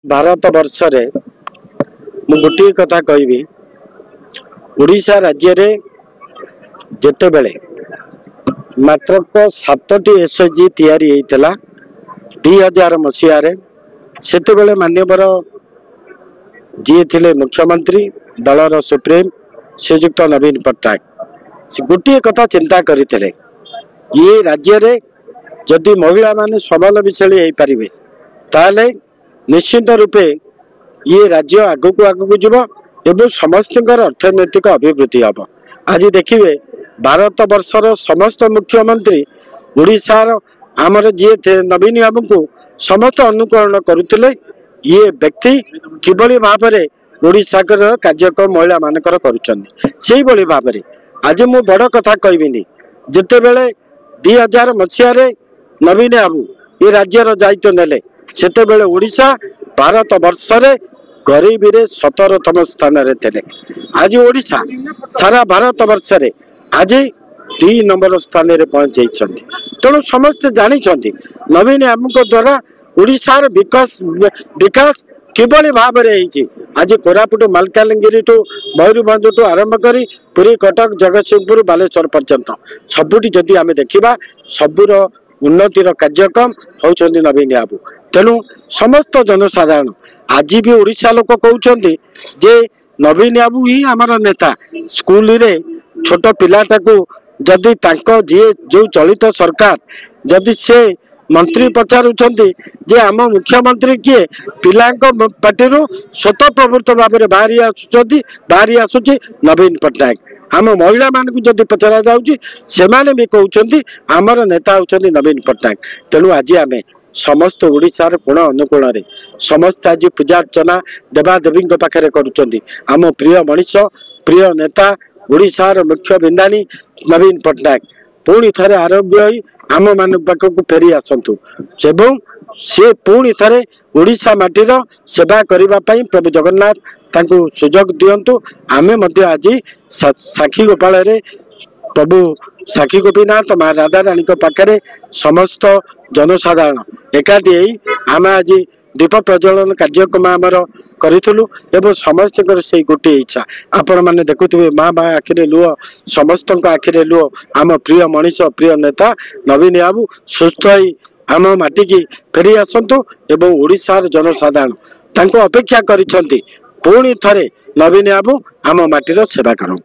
भारत वर्ष रे मु गोटे कथा कहबी ओडिशा राज्य रे जेते बेले मात्र 7टी एसएचजी तैयारी होइतला 2000 मसीहा रे सेते बेले मान्यवर जी थिले मुख्यमंत्री दलर सुप्रीम श्रीजुक्त नवीन पट्टनायक से गोटे कथा चिंता करथिले ये राज्य रे जदि महिला माने स्वावलंबीशाली हो पारिबे ताले निश्चित रूपे ये राज्य आगु आगु जीव एवं समस्त अर्थनैतिक अभिवृद्धि हम आज देखिए भारत वर्षर समस्त मुख्यमंत्री ओडिशार आमर जी थे नवीन बाबू को समस्त अनुकरण करुले ये व्यक्ति किभली भाव में ओडिशा कार्यक्रम महिला मानकर करुँच भाव में आज मु बड़ कथा कहबिनी जिते बेले 2000 मसीह नवीन बाबू ये राज्यर दायित्व नेले सेते बेले ओडिशा भारत वर्ष रे गरीबी रे 17तम स्थान रे थे। आज ओडिशा सारा भारत वर्ष रे आज 2 नंबर स्थान रे पहुंच जाइछन्ती। तेणु समस्त जानी नवीन बाबू द्वारा ओडिशार विकास किभली भाव में आज कोरापुट मालकानगिरी टू मयूरभंज टू आरंभ करी पुरी कटक जगतसिंहपुर बालेश्वर पर्यंत सबुठी जदि आमे देखिबा सबुर उन्नतिर कार्यक्रम होउछन्ती नवीन बाबू। तेणु समस्त जनसाधारण आज भी ओडिशा लोक कहउछन्ती जे नवीन बाबू ही आमर नेता। स्कूल रे छोट पिलाटा को जदि तांको जे जो चलित सरकार जदि से मंत्री पचारुछन्ती जे आम मुख्यमंत्री किए पिलांको पार्टी स्वतः प्रवृत्त भाव में बाहरी आसुची नवीन पट्टनायक। आम महिला मान जदि पचरा जाउची सेमाने भी कहउछन्ती आमर नेता होउछन्ती नवीन पट्टनायक। तेणु आज आमे समस्त ओडिशार कोण अनुकोण रे समस्त आज पूजा अर्चना देवादेवी पाखे करुछन्ती। आम प्रिय मनीष प्रिय नेता ओडिशार मुख्य बिंदानी नवीन पट्टनायक पुणी थरे आरोग्य आम मान पाखक फेरी आसतु एवं से पुणी थरे ओडिशा माटीर सेवा करने प्रभु जगन्नाथ तांको सुजोग दियंतु। आमे मध्य आज साक्षी गोपाल रे प्रभु साक्षी गोपीनाथ माँ राधा रानी पाखे समस्त जनसाधारण एकाठी आम आज दीप प्रज्वलन कार्यक्रम आमर करूँ एवं समस्त से गोटे इच्छा आपण मैंने देखुवे माँ माँ आखिरे लुह समस्त आखिरे लुह आम प्रिय मनीष प्रिय नेता नवीन बाबू सुस्थ आम माटी की फेरी आसतु एवं ओडिशार जनसाधारण तांको अपेक्षा करिसेंती पुणी थरे नवीन बाबू आम माटीर सेवा करूँ।